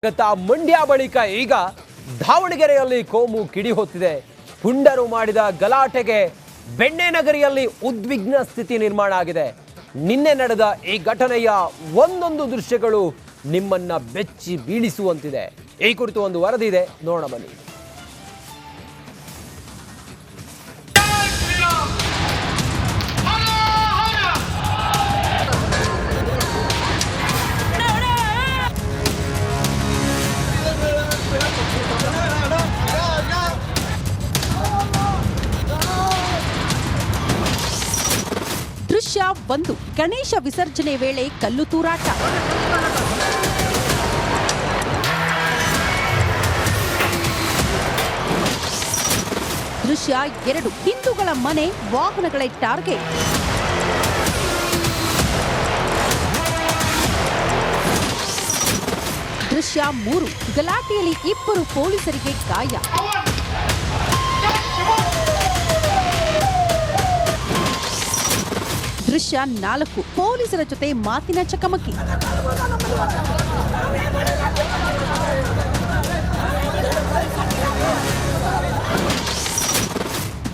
ಮಂಡ್ಯ ಬಳಿಕ ಈಗ ದಾವಣಗೆರೆಯಲ್ಲಿ ಕೋಮು ಕಿಡಿ ಹೊತ್ತಿದೆ. ಪುಂಡರು ಮಾಡಿದ ಗಲಾಟೆಗೆ ಬೆಣ್ಣೆನಗರಿಯಲ್ಲಿ ಉದ್ವಿಗ್ನ ಸ್ಥಿತಿ ನಿರ್ಮಾಣ ಆಗಿದೆ. ನಿನ್ನೆ ನಡೆದ ಈ ಘಟನೆಯ ಒಂದೊಂದು ದೃಶ್ಯಗಳು ನಿಮ್ಮನ್ನ ಬೆಚ್ಚಿ ಬೀಳಿಸುವಂತಿದೆ. ಈ ಕುರಿತು ಒಂದು ವರದಿ ಇದೆ, ನೋಡೋಣ ಬನ್ನಿ. ದೃಶ್ಯ 1. ಗಣೇಶ ವಿಸರ್ಜನೆ ವೇಳೆ ಕಲ್ಲು ತೂರಾಟ. ದೃಶ್ಯ 2. ಹಿಂದೂಗಳ ಮನೆ, ವಾಹನಗಳ ಟಾರ್ಗೆಟ್. ದೃಶ್ಯ 3. ಗಲಾಟೆಯಲ್ಲಿ 2 ಪೊಲೀಸರಿಗೆ ಗಾಯ. ದೃಶ್ಯ 4. ಪೊಲೀಸರ ಜೊತೆ ಮಾತಿನ ಚಕಮಕಿ.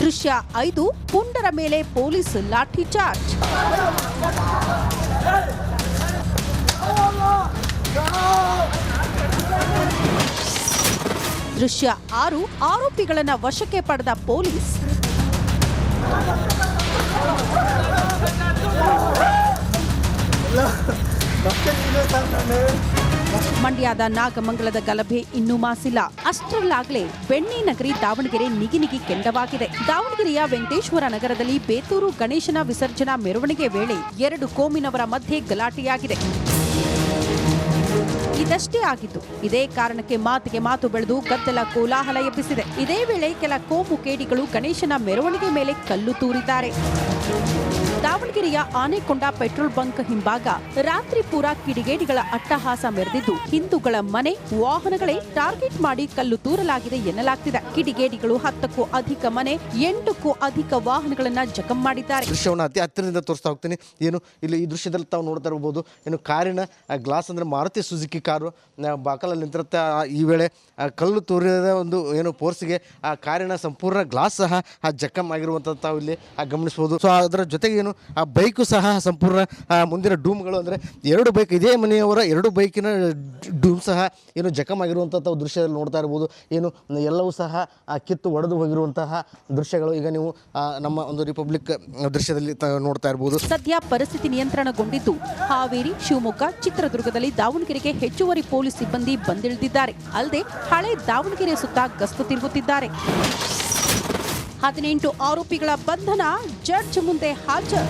ದೃಶ್ಯ 5. ಪುಂಡರ ಮೇಲೆ ಪೊಲೀಸ್ ಲಾಠಿ ಚಾರ್ಜ್. ದೃಶ್ಯ 6. ಆರೋಪಿಗಳನ್ನ ವಶಕ್ಕೆ ಪಡೆದ ಪೊಲೀಸ್. ಮಂಡ್ಯದ ನಾಗಮಂಗಲದ ಗಲಭೆ ಇನ್ನೂ ಮಾಸಿಲ್ಲ. ಅಷ್ಟರಲ್ಲಾಗಲೇ ಬೆಣ್ಣೆನಗರಿ ದಾವಣಗೆರೆ ನಿಗಿ ಕೆಂಡವಾಗಿದೆ. ದಾವಣಗೆರೆಯ ವೆಂಕಟೇಶ್ವರ ನಗರದಲ್ಲಿ ಬೇತೂರು ಗಣೇಶನ ವಿಸರ್ಜನಾ ಮೆರವಣಿಗೆ ವೇಳೆ 2 ಕೋಮಿನವರ ಮಧ್ಯೆ ಗಲಾಟೆಯಾಗಿದೆ. ಇದಷ್ಟೇ ಆಗಿತ್ತು. ಇದೇ ಕಾರಣಕ್ಕೆ ಮಾತಿಗೆ ಮಾತು ಬೆಳೆದು ಗದ್ದಲ ಕೋಲಾಹಲ ಎಬ್ಬಿಸಿದೆ. ಇದೇ ವೇಳೆ ಕೆಲ ಕೋಮು ಕೇಡಿಗಳು ಗಣೇಶನ ಮೆರವಣಿಗೆ ಮೇಲೆ ಕಲ್ಲು ತೂರಿದ್ದಾರೆ. ದಾವಣಗೆರೆಯ ಆನೆಕೊಂಡ ಪೆಟ್ರೋಲ್ ಬಂಕ್ ಹಿಂಭಾಗ ರಾತ್ರಿ ಪೂರ ಕಿಡಿಗೇಡಿಗಳ ಅಟ್ಟಹಾಸ ಮೆರೆದಿದ್ದು, ಹಿಂದೂಗಳ ಮನೆ, ವಾಹನಗಳೇ ಟಾರ್ಗೆಟ್ ಮಾಡಿ ಕಲ್ಲು ತೂರಲಾಗಿದೆ ಎನ್ನಲಾಗ್ತಿದೆ. ಕಿಡಿಗೇಡಿಗಳು 10ಕ್ಕೂ ಅಧಿಕ ಮನೆ, 8ಕ್ಕೂ ಅಧಿಕ ವಾಹನಗಳನ್ನ ಜಖಂ ಮಾಡಿದ್ದಾರೆ. ದೃಶ್ಯವನ್ನು ಅತಿ ಹತ್ತಿರದಿಂದ ತೋರಿಸ್ತಾ ಹೋಗ್ತೀನಿ. ಏನು ಇಲ್ಲಿ ಈ ದೃಶ್ಯದಲ್ಲಿ ತಾವು ನೋಡ್ತಾ ಇರಬಹುದು, ಏನು ಕಾರಿನ ಗ್ಲಾಸ್ ಅಂದ್ರೆ ಮಾರುತಿ ಸುಜುಕಿ ಕಾರು ಬಾಕಲಲ್ಲಿ ನಿಂತಿರುತ್ತೆ. ಈ ವೇಳೆ ಕಲ್ಲು ತೂರಿದ ಒಂದು ಏನು ಫೋರ್ಸ್ಗೆ ಆ ಕಾರಿನ ಸಂಪೂರ್ಣ ಗ್ಲಾಸ್ ಸಹ ಜಖಂ ಆಗಿರುವಂಥದ್ದು ತಾವು ಇಲ್ಲಿ ಗಮನಿಸಬಹುದು. ಸೊ ಅದರ ಜೊತೆಗೆ ಏನು ಆ ಬೈಕು ಸಹ ಸಂಪೂರ್ಣ ಮುಂದಿನ ಡೂಮ್ಗಳು ಅಂದರೆ 2 ಬೈಕ್, ಇದೇ ಮನೆಯವರ 2 ಬೈಕಿನ ಡೂಮ್ ಸಹ ಏನು ಜಖಂ ಆಗಿರುವಂಥ ತಾವು ದೃಶ್ಯದಲ್ಲಿ ನೋಡ್ತಾ ಇರ್ಬೋದು. ಏನು ಎಲ್ಲವೂ ಸಹ ಕಿತ್ತು ಒಡೆದು ಹೋಗಿರುವಂತಹ ದೃಶ್ಯಗಳು ಈಗ ನೀವು ನಮ್ಮ ಒಂದು ರಿಪಬ್ಲಿಕ್ ದೃಶ್ಯದಲ್ಲಿ ನೋಡ್ತಾ ಇರ್ಬೋದು. ಸದ್ಯ ಪರಿಸ್ಥಿತಿ ನಿಯಂತ್ರಣಗೊಂಡಿದ್ದು ಹಾವೇರಿ, ಶಿವಮೊಗ್ಗ, ಚಿತ್ರದುರ್ಗದಲ್ಲಿ ದಾವಣಗೆರೆಗೆ ಹೆಚ್ಚುವರಿ ಪೊಲೀಸ್ ಸಿಬ್ಬಂದಿ ಬಂದಿಳಿದಿದ್ದಾರೆ. ಅಲ್ಲದೆ ಹಳೆ ದಾವಣಗೆರೆ ಸುತ್ತ ಗಸ್ತು ತಿರುಗುತ್ತಿದ್ದಾರೆ. 18 ಆರೋಪಿಗಳ ಬಂಧನ, ಜಡ್ಜ್ ಮುಂದೆ ಹಾಜರು.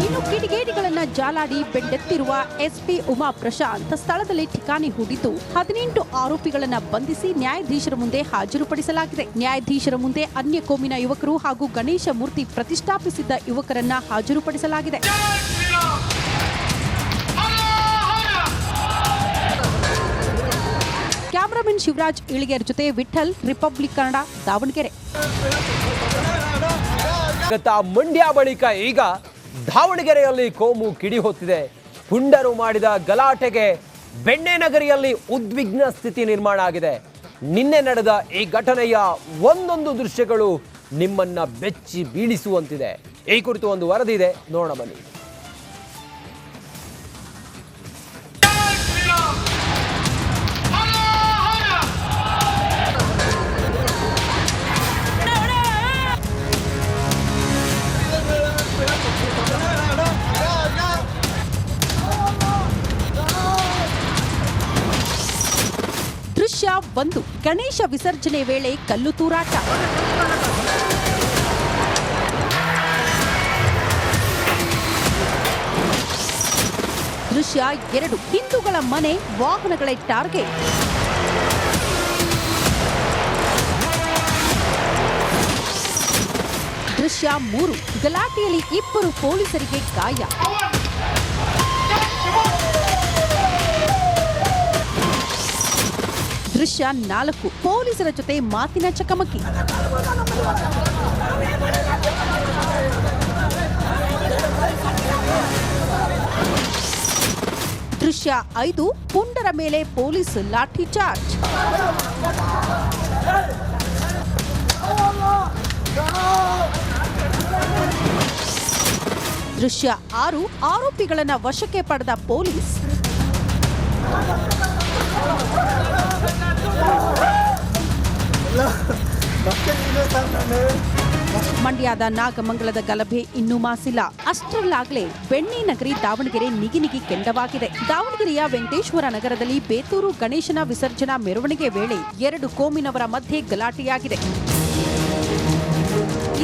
ಇನ್ನು ಕಿಡಿಗೇಡಿಗಳನ್ನ ಜಾಲಾಡಿ ಬೆಂಡೆತ್ತಿರುವ ಎಸ್ಪಿ ಉಮಾ ಪ್ರಶಾಂತ್ ಸ್ಥಳದಲ್ಲಿ ಠಿಕಾಣಿ ಹೂಡಿದ್ದು 18 ಆರೋಪಿಗಳನ್ನ ಬಂಧಿಸಿ ನ್ಯಾಯಾಧೀಶರ ಮುಂದೆ ಹಾಜರುಪಡಿಸಲಾಗಿದೆ. ನ್ಯಾಯಾಧೀಶರ ಮುಂದೆ ಅನ್ಯ ಕೋಮಿನ ಯುವಕರು ಹಾಗೂ ಗಣೇಶ ಮೂರ್ತಿ ಪ್ರತಿಷ್ಠಾಪಿಸಿದ್ದ ಯುವಕರನ್ನ ಹಾಜರುಪಡಿಸಲಾಗಿದೆ. ಕ್ಯಾಮರಾಮನ್ ಶಿವರಾಜ್ ಇಳಿಗೆರ್ ಜೊತೆ ವಿಠಲ್, ರಿಪಬ್ಲಿಕ್ ಕನ್ನಡ, ದಾವಣಗೆರೆ. ಮಂಡ್ಯ ಬಳಿಕ ಈಗ ದಾವಣಗೆರೆಯಲ್ಲಿ ಕೋಮು ಕಿಡಿ ಹೊತ್ತಿದೆ. ಪುಂಡರು ಮಾಡಿದ ಗಲಾಟೆಗೆ ಬೆಣ್ಣೆನಗರಿಯಲ್ಲಿ ಉದ್ವಿಗ್ನ ಸ್ಥಿತಿ ನಿರ್ಮಾಣ ಆಗಿದೆ. ನಿನ್ನೆ ನಡೆದ ಈ ಘಟನೆಯ ಒಂದೊಂದು ದೃಶ್ಯಗಳು ನಿಮ್ಮನ್ನ ಬೆಚ್ಚಿ ಬೀಳಿಸುವಂತಿದೆ. ಈ ಕುರಿತು ಒಂದು ವರದಿ ಇದೆ, ನೋಡೋಣ ಬನ್ನಿ. ದೃಶ್ಯ 1. ಗಣೇಶ ವಿಸರ್ಜನೆ ವೇಳೆ ಕಲ್ಲು ತೂರಾಟ. ದೃಶ್ಯ 2. ಹಿಂದೂಗಳ ಮನೆ, ವಾಹನಗಳ ಟಾರ್ಗೆಟ್. ದೃಶ್ಯ 3. ಗಲಾಟೆಯಲ್ಲಿ 2 ಪೊಲೀಸರಿಗೆ ಗಾಯ. ದೃಶ್ಯ 4. ಪೊಲೀಸರ ಜೊತೆ ಮಾತಿನ ಚಕಮಕಿ. ದೃಶ್ಯ 5 ಪುಂಡರ ಮೇಲೆ ಪೊಲೀಸ್ ಲಾಠಿ ಚಾರ್ಜ್. ದೃಶ್ಯ 6 ಆರೋಪಿಗಳನ್ನ ವಶಕ್ಕೆ ಪಡೆದ ಪೊಲೀಸ್. ಮಂಡ್ಯದ ನಾಗಮಂಗಲದ ಗಲಭೆ ಇನ್ನೂ ಮಾಸಿಲ್ಲ. ಅಷ್ಟರಲ್ಲಾಗಲೇ ಬೆಣ್ಣೆ ನಗರಿ ದಾವಣಗೆರೆ ನಿಗಿ ಕೆಂಡವಾಗಿದೆ. ದಾವಣಗೆರೆಯ ವೆಂಕಟೇಶ್ವರ ನಗರದಲ್ಲಿ ಬೇತೂರು ಗಣೇಶನ ವಿಸರ್ಜನಾ ಮೆರವಣಿಗೆ ವೇಳೆ 2 ಕೋಮಿನವರ ಮಧ್ಯೆ ಗಲಾಟೆಯಾಗಿದೆ.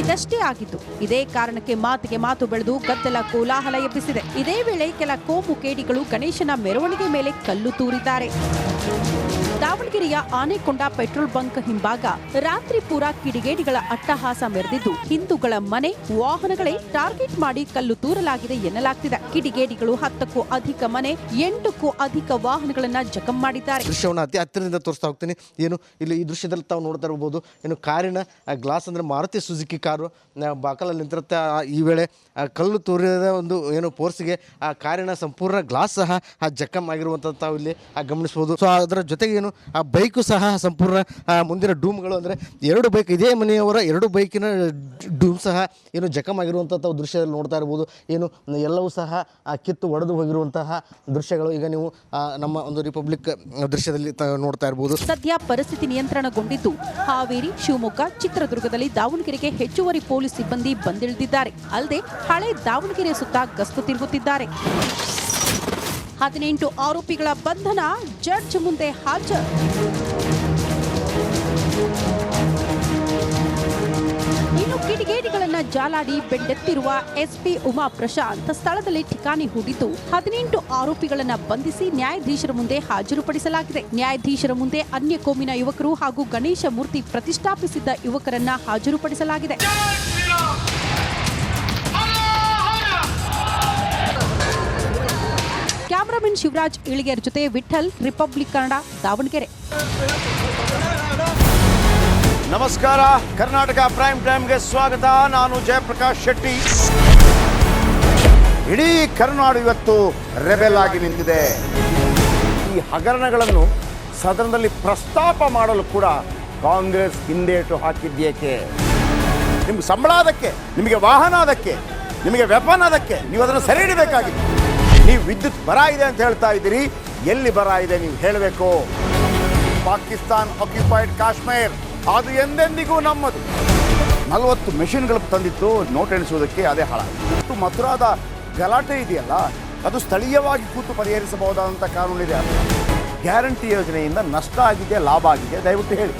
ಇದಷ್ಟೇ ಆಗಿತ್ತು. ಇದೇ ಕಾರಣಕ್ಕೆ ಮಾತಿಗೆ ಮಾತು ಬೆಳೆದು ಗದ್ದಲ ಕೋಲಾಹಲ ಎಬ್ಬಿಸಿದೆ. ಇದೇ ವೇಳೆ ಕೆಲ ಕೋಮು ಕೇಡಿಗಳು ಗಣೇಶನ ಮೆರವಣಿಗೆ ಮೇಲೆ ಕಲ್ಲು ತೂರಿದ್ದಾರೆ. ದಾವಣಗೆರೆಯ ಆನೆಕೊಂಡ ಪೆಟ್ರೋಲ್ ಬಂಕ್ ಹಿಂಭಾಗ ರಾತ್ರಿ ಪೂರ ಕಿಡಿಗೇಡಿಗಳ ಅಟ್ಟಹಾಸ ಮೆರೆದಿದ್ದು ಹಿಂದೂಗಳ ಮನೆ, ವಾಹನಗಳೇ ಟಾರ್ಗೆಟ್ ಮಾಡಿ ಕಲ್ಲು ತೂರಲಾಗಿದೆ ಎನ್ನಲಾಗ್ತಿದೆ. ಕಿಡಿಗೇಡಿಗಳು 10ಕ್ಕೂ ಅಧಿಕ ಮನೆ, 8ಕ್ಕೂ ಅಧಿಕ ವಾಹನಗಳನ್ನ ಜಖಂ ಮಾಡಿದ್ದಾರೆ. ದೃಶ್ಯವನ್ನು ಅತಿ ಹತ್ತಿರದಿಂದ ತೋರಿಸ್ತಾ ಹೋಗ್ತೀನಿ. ಏನು ಇಲ್ಲಿ ಈ ದೃಶ್ಯದಲ್ಲಿ ತಾವು ನೋಡ್ತಾ ಇರಬಹುದು, ಏನು ಕಾರಿನ ಗ್ಲಾಸ್ ಅಂದ್ರೆ ಮಾರುತಿ ಸುಜುಕಿ ಕಾರು ಬಾಕಲಲ್ಲಿ ನಿಂತಿರುತ್ತೆ. ಈ ವೇಳೆ ಕಲ್ಲು ತೂರಿದ ಒಂದು ಏನು ಫೋರ್ಸ್ಗೆ ಆ ಕಾರಿನ ಸಂಪೂರ್ಣ ಗ್ಲಾಸ್ ಸಹ ಜಖಂ ಆಗಿರುವಂಥದ್ದು ತಾವು ಇಲ್ಲಿ ಗಮನಿಸಬಹುದು. ಸೊ ಅದರ ಜೊತೆಗೆ ಏನು ಆ ಬೈಕು ಸಹ ಸಂಪೂರ್ಣ ಮುಂದಿನ ಡೂಮ್ಗಳು ಅಂದರೆ 2 ಬೈಕ್, ಇದೇ ಮನೆಯವರ 2 ಬೈಕಿನ ಡೂಮ್ ಸಹ ಏನು ಜಖಂ ಆಗಿರುವಂಥ ತಾವು ದೃಶ್ಯದಲ್ಲಿ ನೋಡ್ತಾ ಇರ್ಬೋದು. ಏನು ಎಲ್ಲವೂ ಸಹ ಕಿತ್ತು ಒಡೆದು ಹೋಗಿರುವಂತಹ ದೃಶ್ಯಗಳು ಈಗ ನೀವು ನಮ್ಮ ಒಂದು ರಿಪಬ್ಲಿಕ್ ದೃಶ್ಯದಲ್ಲಿ ನೋಡ್ತಾ ಇರ್ಬೋದು. ಸದ್ಯ ಪರಿಸ್ಥಿತಿ ನಿಯಂತ್ರಣಗೊಂಡಿದ್ದು ಹಾವೇರಿ, ಶಿವಮೊಗ್ಗ, ಚಿತ್ರದುರ್ಗದಲ್ಲಿ ದಾವಣಗೆರೆಗೆ ಹೆಚ್ಚುವರಿ ಪೊಲೀಸ್ ಸಿಬ್ಬಂದಿ ಬಂದಿಳಿದಿದ್ದಾರೆ. ಅಲ್ಲದೆ ಹಳೆ ದಾವಣಗೆರೆ ಸುತ್ತ ಗಸ್ತು ತಿರುಗುತ್ತಿದ್ದಾರೆ. 18 ಆರೋಪಿಗಳ ಬಂಧನ, ಜಡ್ಜ್ ಮುಂದೆ ಹಾಜರು. ಇನ್ನು ಕಿಡಿಗೇಡಿಗಳನ್ನ ಜಾಲಾಡಿ ಬೆಂಡೆತ್ತಿರುವ ಎಸ್ಪಿ ಉಮಾ ಪ್ರಶಾಂತ್ ಸ್ಥಳದಲ್ಲಿ ಠಿಕಾಣಿ ಹೂಡಿದ್ದು 18 ಆರೋಪಿಗಳನ್ನ ಬಂಧಿಸಿ ನ್ಯಾಯಾಧೀಶರ ಮುಂದೆ ಹಾಜರುಪಡಿಸಲಾಗಿದೆ. ನ್ಯಾಯಾಧೀಶರ ಮುಂದೆ ಅನ್ಯ ಕೋಮಿನ ಯುವಕರು ಹಾಗೂ ಗಣೇಶ ಮೂರ್ತಿ ಪ್ರತಿಷ್ಠಾಪಿಸಿದ್ದ ಯುವಕರನ್ನ ಹಾಜರುಪಡಿಸಲಾಗಿದೆ. ಕ್ಯಾಮರಾಮನ್ ಶಿವರಾಜ್ ಇಳಿಗೆರ್ ಜೊತೆ ವಿಠಲ್, ರಿಪಬ್ಲಿಕ್ ಕನ್ನಡ, ದಾವಣಗೆರೆ. ನಮಸ್ಕಾರ, ಕರ್ನಾಟಕ ಪ್ರೈಮ್ ಟೈಮ್ಗೆ ಸ್ವಾಗತ. ನಾನು ಜಯಪ್ರಕಾಶ್ ಶೆಟ್ಟಿ. ಇಡೀ ಕರ್ನಾಡು ಇವತ್ತು ರೆಬೆಲ್ ಆಗಿ ನಿಂತಿದೆ. ಈ ಹಗರಣಗಳನ್ನು ಸದನದಲ್ಲಿ ಪ್ರಸ್ತಾಪ ಮಾಡಲು ಕೂಡ ಕಾಂಗ್ರೆಸ್ ಹಿಂದೇಟು ಹಾಕಿದ್ದೇಕೆ? ನಿಮ್ಗೆ ಸಂಬಳ ಅದಕ್ಕೆ, ನಿಮಗೆ ವಾಹನ ಅದಕ್ಕೆ, ನಿಮಗೆ ವೆಪನ್ ಅದಕ್ಕೆ, ನೀವು ಅದನ್ನು ಸೆರೆ ಹಿಡಿಬೇಕಾಗಿತ್ತು. ನೀವು ವಿದ್ಯುತ್ ಬರ ಇದೆ ಅಂತ ಹೇಳ್ತಾ ಇದ್ದೀರಿ, ಎಲ್ಲಿ ಬರ ಇದೆ ನೀವು ಹೇಳಬೇಕು. ಪಾಕಿಸ್ತಾನ್ ಆಕ್ಯುಪೈಡ್ ಕಾಶ್ಮೀರ್ ಅದು ಎಂದೆಂದಿಗೂ ನಮ್ಮದು. 40 ಮೆಷಿನ್ಗಳು ತಂದಿತ್ತು ನೋಟ್ ಎಣಿಸುವುದಕ್ಕೆ, ಅದೇ ಹಾಳಾಗಿದೆ. ಮಥುರಾದ ಗಲಾಟೆ ಇದೆಯಲ್ಲ, ಅದು ಸ್ಥಳೀಯವಾಗಿ ಕೂತು ಪರಿಹರಿಸಬಹುದಾದಂಥ ಕಾನೂನಿದೆ. ಗ್ಯಾರಂಟಿ ಯೋಜನೆಯಿಂದ ನಷ್ಟ ಆಗಿದೆ, ಲಾಭ ಆಗಿದೆ, ದಯವಿಟ್ಟು ಹೇಳಿ.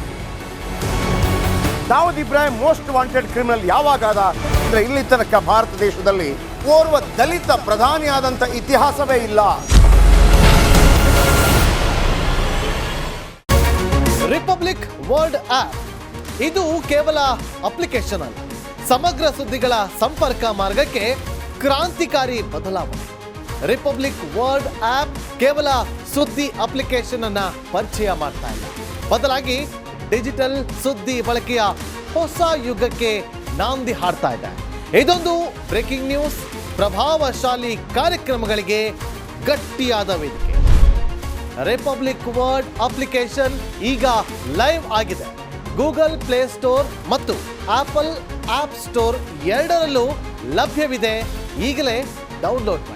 Dawood Ibrahim most wanted criminal ಯಾವಾಗಾದ ಅಂದರೆ ಇಲ್ಲಿ ತನಕ ಭಾರತ ದೇಶದಲ್ಲಿ ಓರ್ವ ದಲಿತ ಪ್ರಧಾನಿಯಾದಂಥ ಇತಿಹಾಸವೇ ಇಲ್ಲ. ರಿಪಬ್ಲಿಕ್ ವರ್ಲ್ಡ್ ಆಪ್ ಇದು ಕೇವಲ ಅಪ್ಲಿಕೇಶನ್ ಅಲ್ಲ, ಸಮಗ್ರ ಸುದ್ದಿಗಳ ಸಂಪರ್ಕ ಮಾರ್ಗಕ್ಕೆ ಕ್ರಾಂತಿಕಾರಿ ಬದಲಾವಣೆ. ರಿಪಬ್ಲಿಕ್ ವರ್ಲ್ಡ್ ಆಪ್ ಕೇವಲ ಸುದ್ದಿ ಅಪ್ಲಿಕೇಶನ್ ಅನ್ನ ಪರಿಚಯ ಮಾಡ್ತಾ ಇಲ್ಲ, ಬದಲಾಗಿ ಡಿಜಿಟಲ್ ಸುದ್ದಿ ಬಳಕೆಯ ಹೊಸ ಯುಗಕ್ಕೆ ನಾಂದಿ ಹಾಡ್ತಾ ಇದೆ. ಇದೊಂದು ಬ್ರೇಕಿಂಗ್ ನ್ಯೂಸ್, ಪ್ರಭಾವಶಾಲಿ ಕಾರ್ಯಕ್ರಮಗಳಿಗೆ ಗಟ್ಟಿಯಾದ ವೇದಿಕೆ. ರಿಪಬ್ಲಿಕ್ ವರ್ಲ್ಡ್ ಅಪ್ಲಿಕೇಶನ್ ಈಗ ಲೈವ್ ಆಗಿದೆ. ಗೂಗಲ್ ಪ್ಲೇ ಸ್ಟೋರ್ ಮತ್ತು ಆಪಲ್ ಆಪ್ ಸ್ಟೋರ್ ಎರಡರಲ್ಲೂ ಲಭ್ಯವಿದೆ. ಈಗಲೇ ಡೌನ್ಲೋಡ್ ಮಾಡಿ.